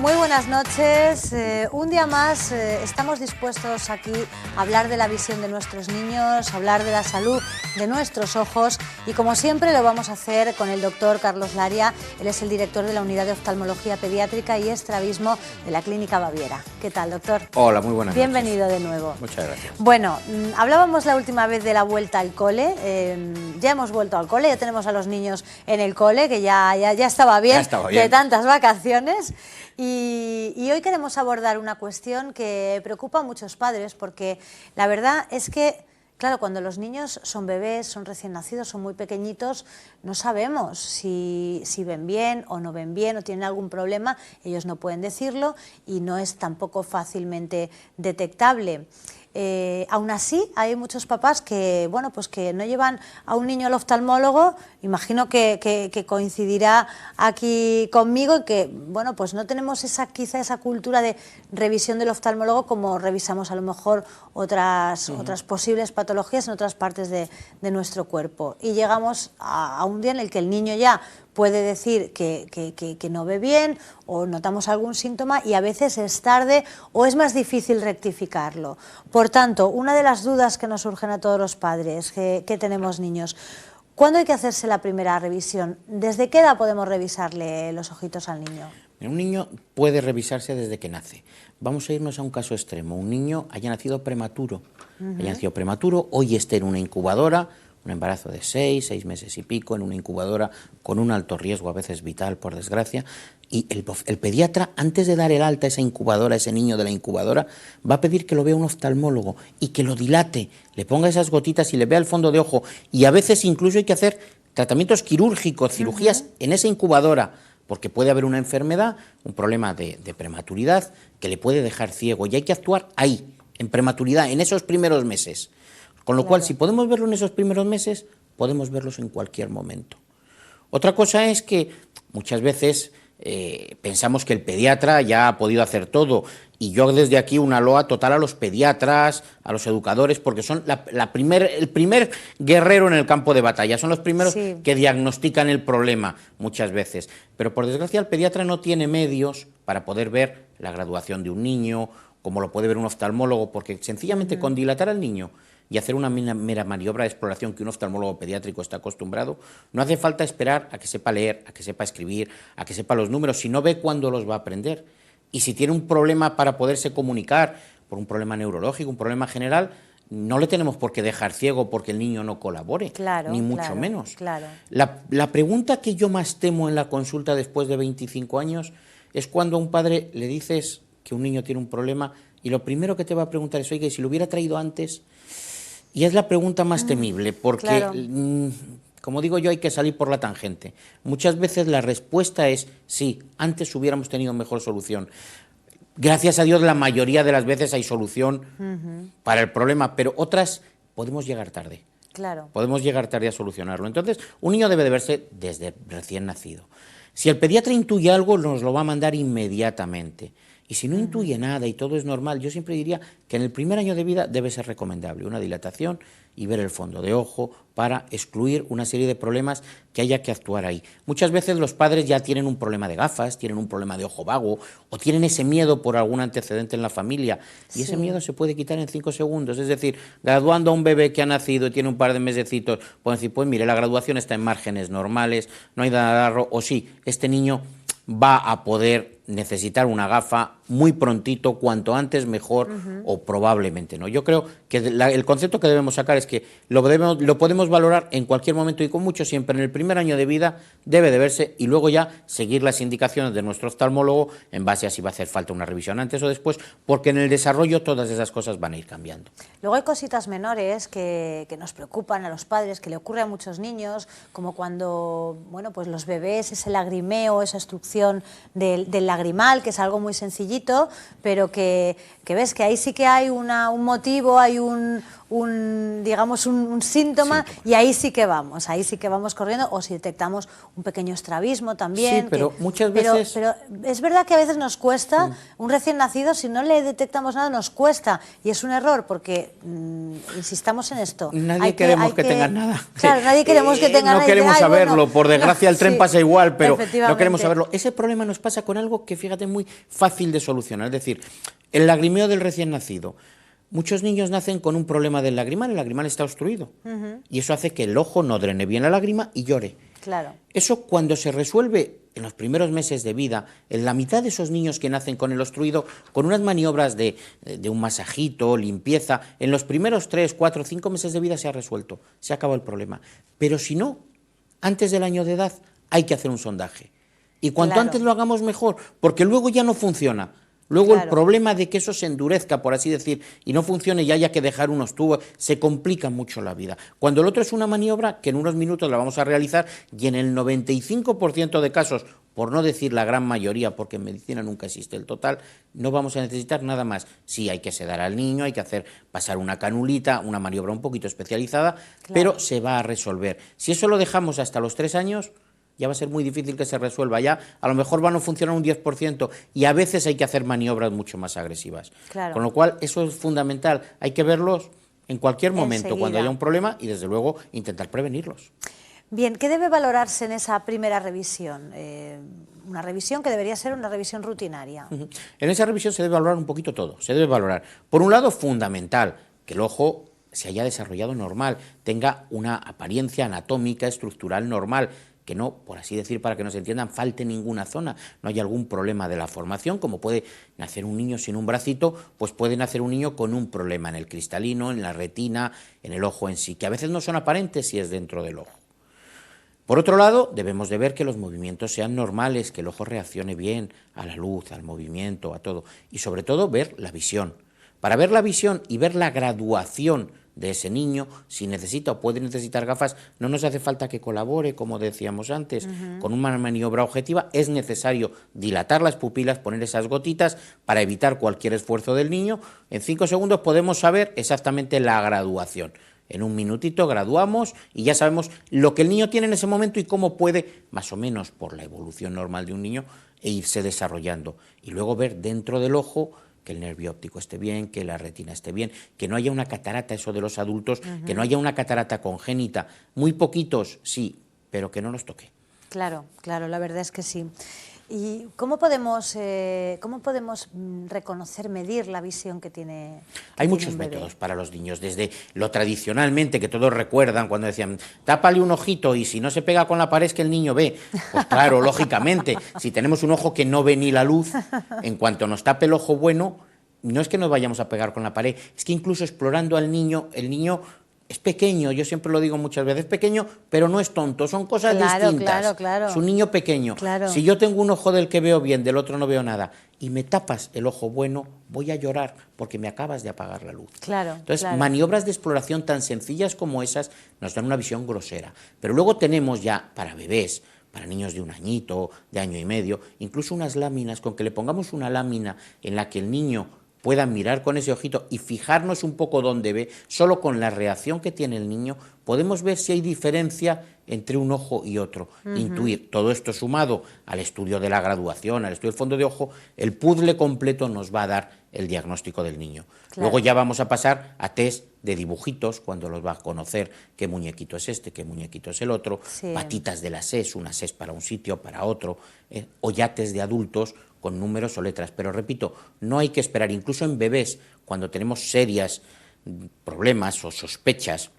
Muy buenas noches. Un día más estamos dispuestos aquí a hablar de la visión de nuestros niños, a hablar de la salud de nuestros ojos y como siempre lo vamos a hacer con el doctor Carlos Laria. Él es el director de la Unidad de Oftalmología Pediátrica y Estrabismo de la Clínica Baviera. ¿Qué tal, doctor? Hola, muy buenas noches. Bienvenido de nuevo. Muchas gracias. Bueno, hablábamos la última vez de la vuelta al cole. Ya hemos vuelto al cole, ya tenemos a los niños en el cole, que ya estaba bien, de tantas vacaciones. Y hoy queremos abordar una cuestión que preocupa a muchos padres porque la verdad es que, claro, cuando los niños son bebés, son recién nacidos, son muy pequeñitos, no sabemos si ven bien o no ven bien o tienen algún problema, ellos no pueden decirlo y no es tampoco fácilmente detectable. Aún así, hay muchos papás que, bueno, pues que no llevan a un niño al oftalmólogo. Imagino que coincidirá aquí conmigo que, bueno, pues no tenemos quizá esa cultura de revisión del oftalmólogo como revisamos a lo mejor otras posibles patologías en otras partes de nuestro cuerpo. Y llegamos a un día en el que el niño ya puede decir que no ve bien o notamos algún síntoma y a veces es tarde o es más difícil rectificarlo. Por tanto, una de las dudas que nos surgen a todos los padres que tenemos niños, ¿cuándo hay que hacerse la primera revisión? ¿Desde qué edad podemos revisarle los ojitos al niño? Un niño puede revisarse desde que nace. Vamos a irnos a un caso extremo. Un niño haya nacido prematuro. Hoy esté en una incubadora, un embarazo de 6 meses y pico, en una incubadora con un alto riesgo, a veces vital, por desgracia, y el pediatra, antes de dar el alta a esa incubadora, a ese niño de la incubadora, va a pedir que lo vea un oftalmólogo y que lo dilate, le ponga esas gotitas y le vea el fondo de ojo, y a veces incluso hay que hacer tratamientos quirúrgicos, cirugías en esa incubadora, porque puede haber una enfermedad, un problema de prematuridad, que le puede dejar ciego, y hay que actuar ahí, en prematuridad, en esos primeros meses. Con lo cual, si podemos verlo en esos primeros meses, podemos verlos en cualquier momento. Otra cosa es que muchas veces pensamos que el pediatra ya ha podido hacer todo, y yo desde aquí una loa total a los pediatras, a los educadores, porque son el primer guerrero en el campo de batalla, son los primeros que diagnostican el problema muchas veces. Pero por desgracia el pediatra no tiene medios para poder ver la graduación de un niño, como lo puede ver un oftalmólogo, porque sencillamente con dilatar al niño y hacer una mera maniobra de exploración que un oftalmólogo pediátrico está acostumbrado, no hace falta esperar a que sepa leer, a que sepa escribir, a que sepa los números, si no ve cuándo los va a aprender. Y si tiene un problema para poderse comunicar, por un problema neurológico, un problema general, no le tenemos por qué dejar ciego porque el niño no colabore, ni mucho menos. La pregunta que yo más temo en la consulta después de 25 años es cuando a un padre le dices que un niño tiene un problema y lo primero que te va a preguntar es, oiga, ¿y si lo hubiera traído antes? Y es la pregunta más temible, porque, como digo yo, hay que salir por la tangente. Muchas veces la respuesta es, sí, antes hubiéramos tenido mejor solución. Gracias a Dios, la mayoría de las veces hay solución para el problema, pero otras podemos llegar tarde. Podemos llegar tarde a solucionarlo. Entonces, un niño debe de verse desde recién nacido. Si el pediatra intuye algo, nos lo va a mandar inmediatamente. Y si no intuye nada y todo es normal, yo siempre diría que en el primer año de vida debe ser recomendable una dilatación y ver el fondo de ojo para excluir una serie de problemas que haya que actuar ahí. Muchas veces los padres ya tienen un problema de gafas, tienen un problema de ojo vago o tienen ese miedo por algún antecedente en la familia y ese miedo se puede quitar en 5 segundos. Es decir, graduando a un bebé que ha nacido y tiene un par de mesecitos, pueden decir, pues mire, la graduación está en márgenes normales, no hay nada raro, o sí, este niño va a poder necesitar una gafa muy prontito, cuanto antes mejor, o probablemente no. Yo creo que el concepto que debemos sacar es que lo podemos valorar en cualquier momento y con mucho, siempre en el primer año de vida debe de verse y luego ya seguir las indicaciones de nuestro oftalmólogo en base a si va a hacer falta una revisión antes o después, porque en el desarrollo todas esas cosas van a ir cambiando. Luego hay cositas menores que nos preocupan a los padres, que le ocurre a muchos niños, como cuando, bueno, pues los bebés, ese lagrimeo, esa obstrucción del lagrimal, que es algo muy sencillito, pero que ves que ahí sí que hay un motivo, hay un digamos, un síntoma, y ahí sí que vamos corriendo, o si detectamos un pequeño estrabismo también. Sí, pero muchas veces... Pero es verdad que a veces nos cuesta, un recién nacido, si no le detectamos nada, nos cuesta, y es un error, porque, insistamos en esto. Nadie queremos que tengan nada. Claro, nadie queremos que tengan nada. No queremos saberlo, por desgracia el tren pasa igual, pero no queremos saberlo. Ese problema nos pasa con algo que, fíjate, es muy fácil de solucionar, es decir, el lagrimeo del recién nacido. Muchos niños nacen con un problema del lagrimal, el lagrimal está obstruido, y eso hace que el ojo no drene bien la lágrima y llore. Claro. Eso, cuando se resuelve en los primeros meses de vida, en la mitad de esos niños que nacen con el obstruido, con unas maniobras de un masajito, limpieza, en los primeros 3, 4, 5 meses de vida se ha resuelto, se ha acabado el problema. Pero si no, antes del año de edad hay que hacer un sondaje. Y cuanto antes lo hagamos mejor, porque luego ya no funciona. Luego el problema de que eso se endurezca, por así decir, y no funcione y haya que dejar unos tubos, se complica mucho la vida. Cuando el otro es una maniobra que en unos minutos la vamos a realizar, y en el 95% de casos, por no decir la gran mayoría, porque en medicina nunca existe el total, no vamos a necesitar nada más. Sí, hay que sedar al niño, hay que hacer pasar una canulita, una maniobra un poquito especializada, pero se va a resolver. Si eso lo dejamos hasta los 3 años... ya va a ser muy difícil que se resuelva, ya a lo mejor van a funcionar un 10% y a veces hay que hacer maniobras mucho más agresivas. Claro. Con lo cual, eso es fundamental, hay que verlos en cualquier momento, cuando haya un problema, y desde luego intentar prevenirlos. Bien, ¿qué debe valorarse en esa primera revisión? Una revisión que debería ser una revisión rutinaria. En esa revisión se debe valorar un poquito todo, se debe valorar, por un lado, fundamental, que el ojo se haya desarrollado normal, tenga una apariencia anatómica, estructural normal, que no, por así decir, para que nos entiendan, falte ninguna zona, no hay algún problema de la formación, como puede nacer un niño sin un bracito, pues puede nacer un niño con un problema en el cristalino, en la retina, en el ojo en sí, que a veces no son aparentes si es dentro del ojo. Por otro lado, debemos de ver que los movimientos sean normales, que el ojo reaccione bien a la luz, al movimiento, a todo, y sobre todo ver la visión. Para ver la visión y ver la graduación de ese niño, si necesita o puede necesitar gafas, no nos hace falta que colabore, como decíamos antes, con una maniobra objetiva. Es necesario dilatar las pupilas, poner esas gotitas para evitar cualquier esfuerzo del niño. En 5 segundos podemos saber exactamente la graduación. En un minutito graduamos y ya sabemos lo que el niño tiene en ese momento y cómo puede, más o menos por la evolución normal de un niño, irse desarrollando. Y luego ver dentro del ojo que el nervio óptico esté bien, que la retina esté bien, que no haya una catarata, eso de los adultos, que no haya una catarata congénita. Muy poquitos, sí, pero que no nos toque. Claro, claro, la verdad es que sí. ¿Y cómo podemos reconocer, medir la visión que tiene? Hay muchos métodos para los niños, desde lo tradicionalmente, que todos recuerdan cuando decían, tápale un ojito y si no se pega con la pared es que el niño ve. Pues claro, lógicamente, si tenemos un ojo que no ve ni la luz, en cuanto nos tape el ojo bueno, no es que nos vayamos a pegar con la pared, es que incluso explorando al niño, el niño es pequeño, yo siempre lo digo muchas veces, pequeño, pero no es tonto, son cosas distintas. Claro. Es un niño pequeño. Claro. Si yo tengo un ojo del que veo bien, del otro no veo nada, y me tapas el ojo bueno, voy a llorar porque me acabas de apagar la luz. Entonces, maniobras de exploración tan sencillas como esas nos dan una visión grosera. Pero luego tenemos ya para bebés, para niños de 1 añito, de 1 año y medio, incluso unas láminas, con que le pongamos una lámina en la que el niño pueda mirar con ese ojito y fijarnos un poco dónde ve, solo con la reacción que tiene el niño, podemos ver si hay diferencia entre un ojo y otro, intuir. Todo esto sumado al estudio de la graduación, al estudio del fondo de ojo, el puzzle completo nos va a dar el diagnóstico del niño. Luego ya vamos a pasar a test de dibujitos, cuando los va a conocer qué muñequito es este, qué muñequito es el otro, patitas de la SES, una SES para un sitio, para otro, o ya test de adultos, con números o letras, pero repito, no hay que esperar, incluso en bebés, cuando tenemos serias problemas o sospechas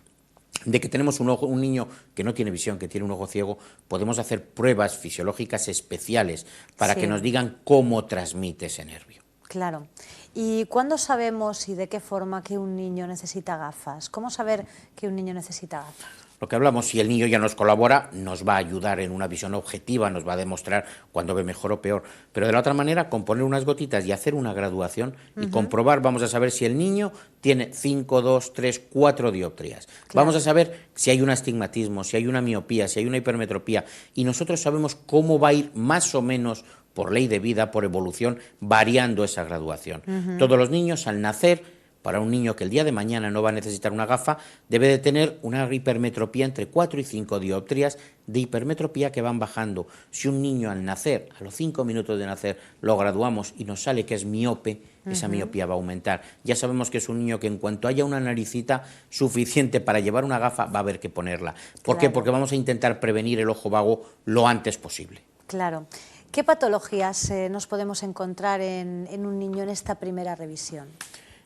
de que tenemos un niño que no tiene visión, que tiene un ojo ciego, podemos hacer pruebas fisiológicas especiales para que nos digan cómo transmite ese nervio. Claro. ¿Y cuándo sabemos y de qué forma que un niño necesita gafas? ¿Cómo saber que un niño necesita gafas? Lo que hablamos, si el niño ya nos colabora, nos va a ayudar en una visión objetiva, nos va a demostrar cuándo ve mejor o peor. Pero de la otra manera, con poner unas gotitas y hacer una graduación y comprobar, vamos a saber si el niño tiene 5, 2, 3, 4 dioptrías. Vamos a saber si hay un astigmatismo, si hay una miopía, si hay una hipermetropía. Y nosotros sabemos cómo va a ir más o menos, por ley de vida, por evolución, variando esa graduación. Todos los niños al nacer para un niño que el día de mañana no va a necesitar una gafa, debe de tener una hipermetropía entre 4 y 5 dioptrías de hipermetropía que van bajando. Si un niño al nacer, a los 5 minutos de nacer, lo graduamos y nos sale que es miope, esa miopía va a aumentar. Ya sabemos que es un niño que en cuanto haya una naricita suficiente para llevar una gafa, va a haber que ponerla. ¿Por qué? Porque vamos a intentar prevenir el ojo vago lo antes posible. Claro. ¿Qué patologías nos podemos encontrar en un niño en esta primera revisión?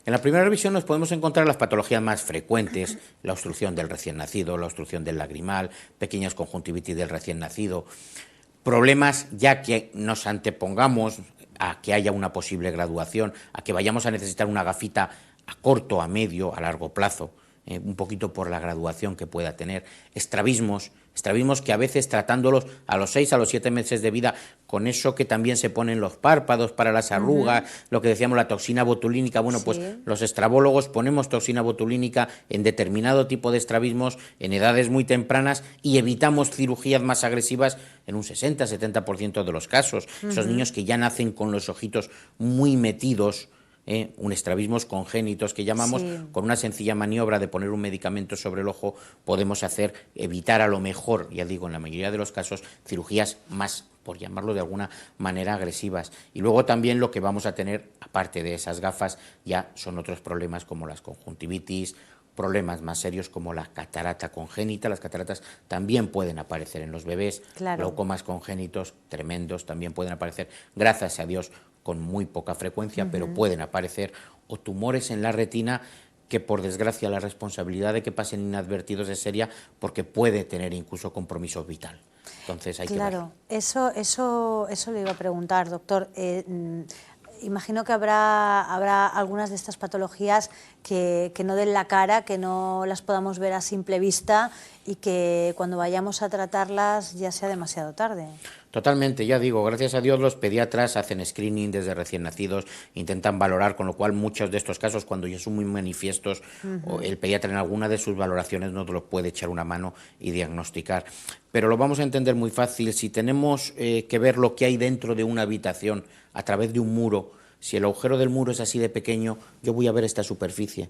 En la primera revisión nos podemos encontrar las patologías más frecuentes, la obstrucción del recién nacido, la obstrucción del lagrimal, pequeñas conjuntivitis del recién nacido, problemas ya que nos antepongamos a que haya una posible graduación, a que vayamos a necesitar una gafita a corto, a medio, a largo plazo, un poquito por la graduación que pueda tener, estrabismos que a veces tratándolos a los 6, a los 7 meses de vida, con eso que también se ponen los párpados para las arrugas, lo que decíamos, la toxina botulínica, bueno, pues los estrabólogos ponemos toxina botulínica en determinado tipo de estrabismos en edades muy tempranas y evitamos cirugías más agresivas en un 60-70% de los casos. Esos niños que ya nacen con los ojitos muy metidos, un estrabismos congénitos que llamamos, con una sencilla maniobra de poner un medicamento sobre el ojo podemos evitar a lo mejor, ya digo, en la mayoría de los casos, cirugías más, por llamarlo de alguna manera, agresivas. Y luego también lo que vamos a tener, aparte de esas gafas, ya son otros problemas como las conjuntivitis, problemas más serios como la catarata congénita. Las cataratas también pueden aparecer en los bebés, glaucomas congénitos tremendos también pueden aparecer, gracias a Dios, con muy poca frecuencia, pero pueden aparecer, o tumores en la retina que por desgracia la responsabilidad de que pasen inadvertidos es seria porque puede tener incluso compromiso vital. Entonces hay que verlo. Eso le iba a preguntar, doctor. Imagino que habrá algunas de estas patologías que no den la cara, que no las podamos ver a simple vista y que cuando vayamos a tratarlas ya sea demasiado tarde. Totalmente, ya digo, gracias a Dios los pediatras hacen screening desde recién nacidos, intentan valorar, con lo cual muchos de estos casos, cuando ya son muy manifiestos, el pediatra en alguna de sus valoraciones no te lo puede echar una mano y diagnosticar. Pero lo vamos a entender muy fácil. Si tenemos que ver lo que hay dentro de una habitación a través de un muro, si el agujero del muro es así de pequeño, yo voy a ver esta superficie.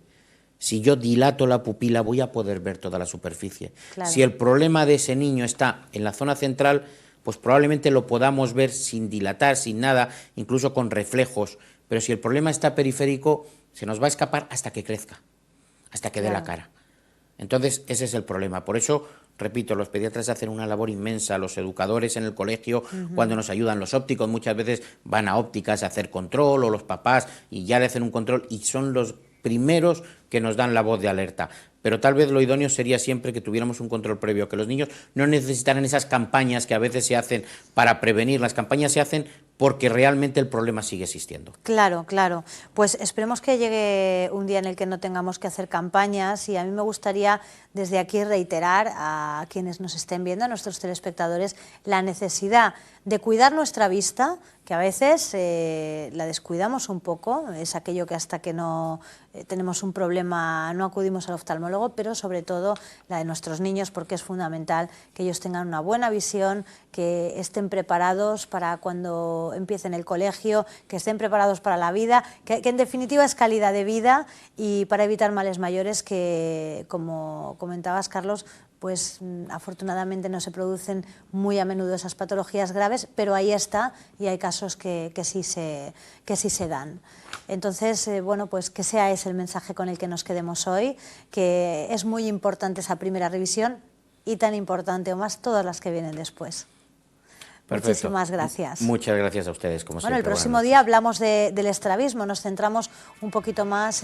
Si yo dilato la pupila, voy a poder ver toda la superficie. Si el problema de ese niño está en la zona central, pues probablemente lo podamos ver sin dilatar, sin nada, incluso con reflejos. Pero si el problema está periférico, se nos va a escapar hasta que crezca, hasta que dé la cara. Entonces, ese es el problema. Por eso, repito, los pediatras hacen una labor inmensa, los educadores en el colegio, cuando nos ayudan los ópticos, muchas veces van a ópticas a hacer control, o los papás, y ya le hacen un control, y son los primeros que nos dan la voz de alerta. Pero tal vez lo idóneo sería siempre que tuviéramos un control previo, que los niños no necesitaran esas campañas que a veces se hacen para prevenir. Las campañas se hacen porque realmente el problema sigue existiendo. Claro, claro. Pues esperemos que llegue un día en el que no tengamos que hacer campañas, y a mí me gustaría desde aquí reiterar a quienes nos estén viendo, a nuestros telespectadores, la necesidad de cuidar nuestra vista, que a veces la descuidamos un poco, es aquello que hasta que no tenemos un problema no acudimos al oftalmólogo, pero sobre todo la de nuestros niños, porque es fundamental que ellos tengan una buena visión, que estén preparados para cuando empiecen el colegio, que estén preparados para la vida, que en definitiva es calidad de vida, y para evitar males mayores que, como comentabas, Carlos, pues afortunadamente no se producen muy a menudo esas patologías graves, pero ahí está, y hay casos que sí se dan. Entonces, bueno, pues que sea ese el mensaje con el que nos quedemos hoy, que es muy importante esa primera revisión, y tan importante o más todas las que vienen después. Perfecto. Muchísimas gracias. Muchas gracias a ustedes, como siempre. Bueno, el próximo día hablamos del estrabismo, nos centramos un poquito más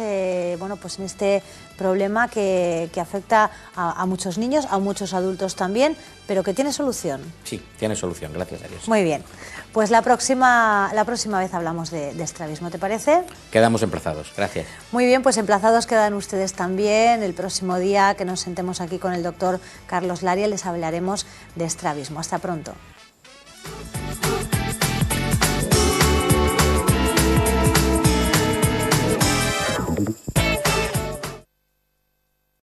bueno, pues en este problema que afecta a muchos niños, a muchos adultos también, pero que tiene solución. Sí, tiene solución, gracias a Dios. Muy bien, pues la próxima vez hablamos de estrabismo, ¿te parece? Quedamos emplazados, gracias. Muy bien, pues emplazados quedan ustedes también. El próximo día que nos sentemos aquí con el doctor Carlos Laria les hablaremos de estrabismo. Hasta pronto.